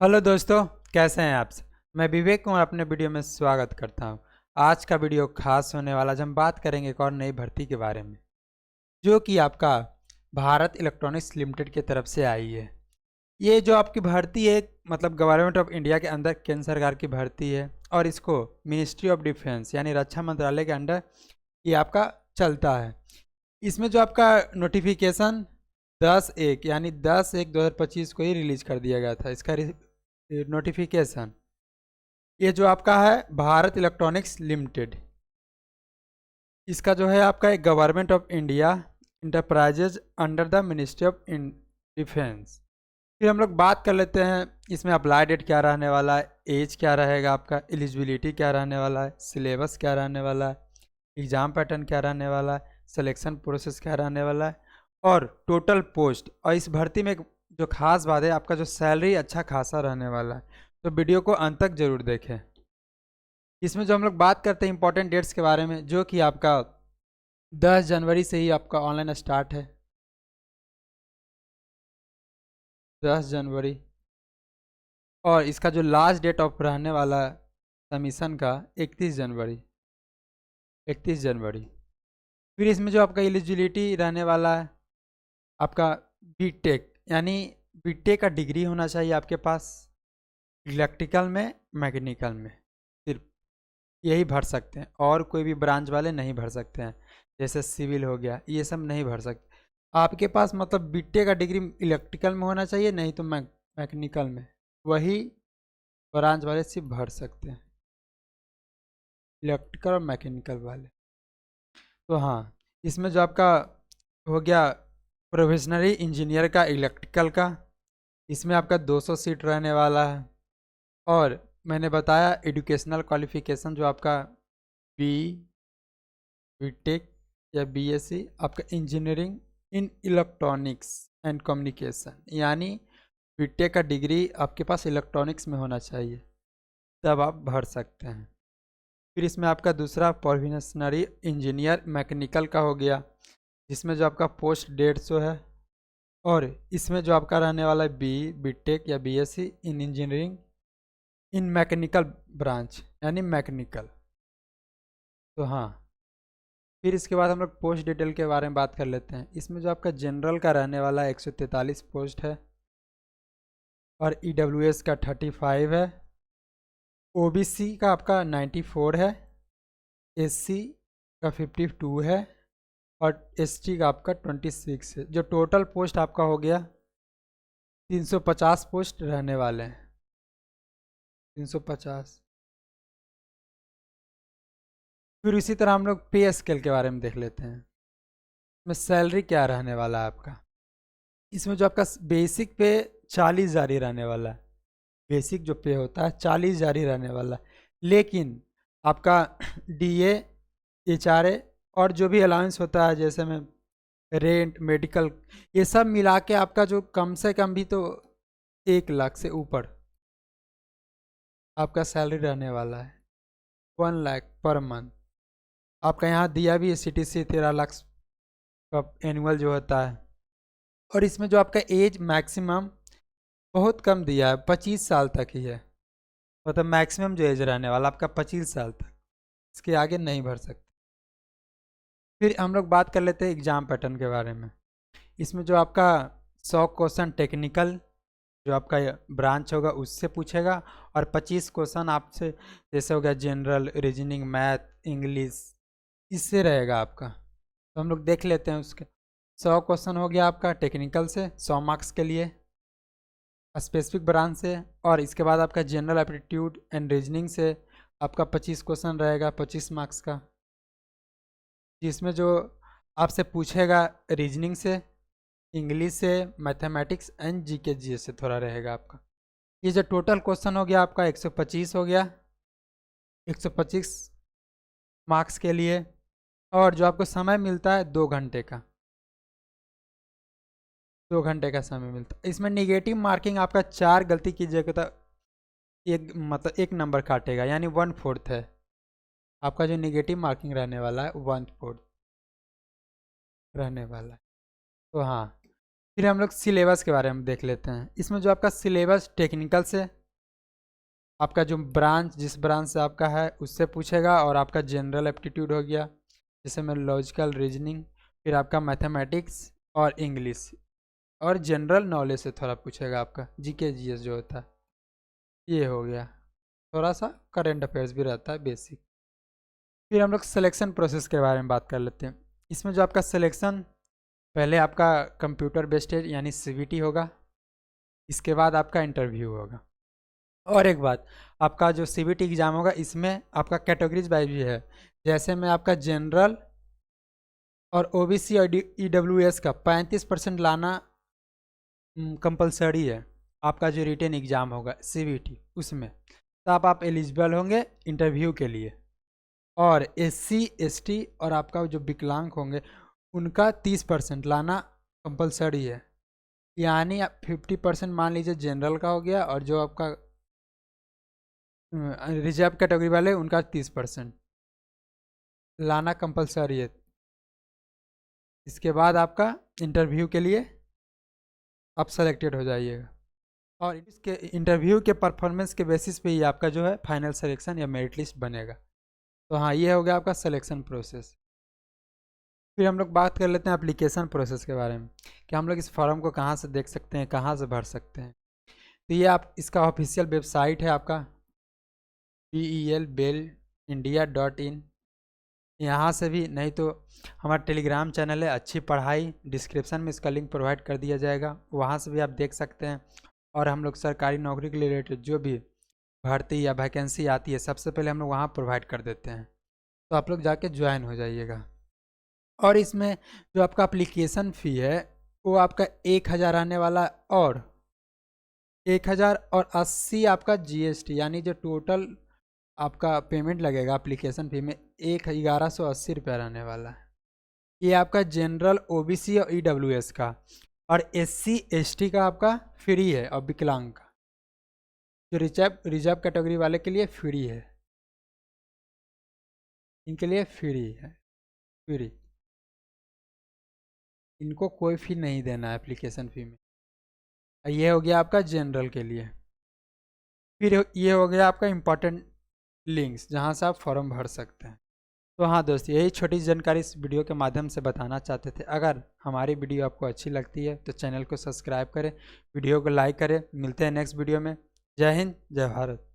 Hello दोस्तों, कैसे हैं आप सब। मैं विवेक कुमार अपने वीडियो में स्वागत करता हूं। आज का वीडियो खास होने वाला जब हम बात करेंगे एक और नई भर्ती के बारे में, जो कि आपका भारत इलेक्ट्रॉनिक्स लिमिटेड की तरफ से आई है। ये जो आपकी भर्ती है मतलब गवर्नमेंट ऑफ इंडिया के अंदर केंद्र सरकार की भर्ती है और इसको मिनिस्ट्री ऑफ डिफेंस यानी रक्षा मंत्रालय के अंडर ये आपका चलता है। इसमें जो आपका नोटिफिकेशन 10/1 यानी 10/1/2025 को ही रिलीज कर दिया गया था। इसका नोटिफिकेशन ये जो आपका है भारत इलेक्ट्रॉनिक्स लिमिटेड, इसका जो है आपका एक government of India enterprises under the ministry of defence. फिर हम लोग बात कर लेते हैं इसमें अप्लाई डेट क्या रहने वाला है, एज क्या रहेगा आपका, एलिजिबिलिटी क्या रहने वाला है, सिलेबस क्या रहने वाला है, एग्ज़ाम पैटर्न क्या रहने वाला है, सिलेक्शन प्रोसेस क्या रहने वाला है और टोटल पोस्ट। और इस भर्ती में जो खास बात है आपका जो सैलरी अच्छा खासा रहने वाला है, तो वीडियो को अंत तक जरूर देखें। इसमें जो हम लोग बात करते हैं इंपॉर्टेंट डेट्स के बारे में, जो कि आपका 10 जनवरी से ही आपका ऑनलाइन स्टार्ट है। 10 जनवरी और इसका जो लास्ट डेट ऑफ रहने वाला है सबमिशन का 31 जनवरी। फिर इसमें जो आपका एलिजिबिलिटी रहने वाला है आपका बीटेक यानी बीटेक का डिग्री होना चाहिए आपके पास, इलेक्ट्रिकल में मैकेनिकल में सिर्फ यही भर सकते हैं और कोई भी ब्रांच वाले नहीं भर सकते हैं। जैसे सिविल हो गया ये सब नहीं भर सकते। आपके पास मतलब बीटेक का डिग्री इलेक्ट्रिकल में होना चाहिए, नहीं तो मैकेनिकल में, वही ब्रांच वाले सिर्फ भर सकते हैं, इलेक्ट्रिकल और मैकेनिकल वाले। तो हाँ, इसमें जो आपका हो गया प्रोफेशनली इंजीनियर का इलेक्ट्रिकल का, इसमें आपका 200 सीट रहने वाला है। और मैंने बताया एजुकेशनल क्वालिफिकेशन जो आपका बीटेक या बीएससी आपका engineering in electronics and communication, यानी बीटेक का डिग्री आपके पास इलेक्ट्रॉनिक्स में होना चाहिए, तब आप भर सकते हैं। फिर इसमें आपका दूसरा प्रोफेशनली इंजीनियर मैकेनिकल का हो गया, जिसमें जो आपका पोस्ट 150 है। और इसमें जो आपका रहने वाला है बीटेक या BSc in engineering in mechanical branch यानी मैकेनिकल। तो हाँ, फिर इसके बाद हम लोग पोस्ट डिटेल के बारे में बात कर लेते हैं। इसमें जो आपका जनरल का रहने वाला है 143 पोस्ट है और ईडब्ल्यूएस का 35 है, ओबीसी का आपका 94 है, एससी का 52 है और एसटी का आपका 26 है। जो टोटल पोस्ट आपका हो गया 350 पोस्ट रहने वाले हैं, 350। फिर इसी तरह हम लोग पे स्केल के बारे में देख लेते हैं। इसमें सैलरी क्या रहने वाला है आपका। इसमें जो आपका बेसिक पे 40 जारी रहने वाला है, बेसिक जो पे होता है 40 जारी रहने वाला है। लेकिन आपका डीए, एचआरए और जो भी अलाउंस होता है जैसे में रेंट, मेडिकल, ये सब मिला के आपका जो कम से कम भी तो 1 लाख से ऊपर आपका सैलरी रहने वाला है, 1 लाख पर मंथ। आपका यहाँ दिया भी है सीटीसी 13 लाख का एनुअल जो होता है। और इसमें जो आपका एज मैक्सिमम बहुत कम दिया है, 25 साल तक ही है। मतलब मैक्सिमम जो एज रहने वाला आपका 25 साल तक, इसके आगे नहीं भर सकते। फिर हम लोग बात कर लेते हैं एग्ज़ाम पैटर्न के बारे में। इसमें जो आपका 100 क्वेश्चन टेक्निकल जो आपका ब्रांच होगा उससे पूछेगा और 25 क्वेश्चन आपसे जैसे हो गया जनरल, रीजनिंग, मैथ, इंग्लिश, इससे रहेगा आपका। तो हम लोग देख लेते हैं उसके 100 क्वेश्चन हो गया आपका टेक्निकल से 100 मार्क्स के लिए स्पेसिफिक ब्रांच से। और इसके बाद आपका जनरल एप्टीट्यूड एंड रीजनिंग से आपका 25 क्वेश्चन रहेगा 25 मार्क्स का, जिसमें जो आपसे पूछेगा रीजनिंग से, इंग्लिश से, मैथमेटिक्स एंड जीके जीएस से थोड़ा रहेगा आपका। ये जो टोटल क्वेश्चन हो गया आपका 125 हो गया, 125 मार्क्स के लिए। और जो आपको समय मिलता है 2 घंटे का, 2 घंटे का समय मिलता है। इसमें निगेटिव मार्किंग आपका 4 गलती कीजिएगा तो एक मतलब 1 नंबर काटेगा, यानी 1/4 है आपका जो निगेटिव मार्किंग रहने वाला है, 1/4 रहने वाला है। तो हाँ, फिर हम लोग सिलेबस के बारे में देख लेते हैं। इसमें जो आपका सिलेबस टेक्निकल से, आपका जो ब्रांच जिस ब्रांच से आपका है उससे पूछेगा, और आपका जनरल एप्टीट्यूड हो गया जैसे में लॉजिकल रीजनिंग, फिर आपका मैथमेटिक्स और इंग्लिश, और जनरल नॉलेज से थोड़ा पूछेगा आपका जीके जीएस जो होता है, ये हो गया। थोड़ा सा करंट अफेयर्स भी रहता है बेसिक। फिर हम लोग सिलेक्शन प्रोसेस के बारे में बात कर लेते हैं। इसमें जो आपका सिलेक्शन, पहले आपका कंप्यूटर बेस्ड यानी सीबीटी होगा, इसके बाद आपका इंटरव्यू होगा। और एक बात, आपका जो सीबीटी एग्ज़ाम होगा इसमें आपका कैटेगरीज वाइज भी है, जैसे में आपका जनरल और ओबीसी और ईडब्ल्यूएस का 35% लाना कंपलसरी है। आपका जो रिटन एग्ज़ाम होगा सीबीटी उसमें, तब आप एलिजिबल होंगे इंटरव्यू के लिए। और एससी एसटी और आपका जो विकलांग होंगे उनका 30% लाना कंपलसरी है, यानी 50% मान लीजिए जनरल का हो गया, और जो आपका रिजर्व कैटेगरी वाले उनका 30% लाना कंपलसरी है। इसके बाद आपका इंटरव्यू के लिए आप सेलेक्टेड हो जाइएगा, और इसके इंटरव्यू के परफॉर्मेंस के बेसिस पे ही आपका जो है फाइनल सिलेक्शन या मेरिट लिस्ट बनेगा। तो हाँ, ये हो गया आपका सिलेक्शन प्रोसेस। फिर हम लोग बात कर लेते हैं एप्लीकेशन प्रोसेस के बारे में, कि हम लोग इस फॉर्म को कहाँ से देख सकते हैं, कहाँ से भर सकते हैं। तो ये आप इसका ऑफिशियल वेबसाइट है आपका belbellindia.in, यहाँ से भी, नहीं तो हमारा टेलीग्राम चैनल है अच्छी पढ़ाई, डिस्क्रिप्शन में इसका लिंक प्रोवाइड कर दिया जाएगा, वहाँ से भी आप देख सकते हैं। और हम लोग सरकारी नौकरी के रिलेटेड जो भी भर्ती या वैकेंसी आती है सबसे पहले हम लोग वहाँ प्रोवाइड कर देते हैं, तो आप लोग जाके ज्वाइन हो जाइएगा। और इसमें जो आपका एप्लीकेशन फ़ी है वो आपका 1000 आने वाला, और 1080 आपका जीएसटी, यानी जो टोटल आपका पेमेंट लगेगा एप्लीकेशन फ़ी में 1180 रुपया रहने वाला है। ये आपका जनरल ओबीसी और ईडब्ल्यूएस का, और एससी एसटी का आपका फ्री है, और विकलांग का जो रिजर्व कैटेगरी वाले के लिए फ्री है, इनके लिए फ्री है, फ्री, इनको कोई फ़ी नहीं देना है एप्लीकेशन फ़ी में। ये हो गया आपका जनरल के लिए। फिर ये हो गया आपका इम्पोर्टेंट लिंक्स जहाँ से आप फॉर्म भर सकते हैं। तो हाँ दोस्त, यही छोटी जानकारी इस वीडियो के माध्यम से बताना चाहते थे। अगर हमारी वीडियो आपको अच्छी लगती है तो चैनल को सब्सक्राइब करें, वीडियो को लाइक करें। मिलते हैं नेक्स्ट वीडियो में। जय हिंद, जय भारत।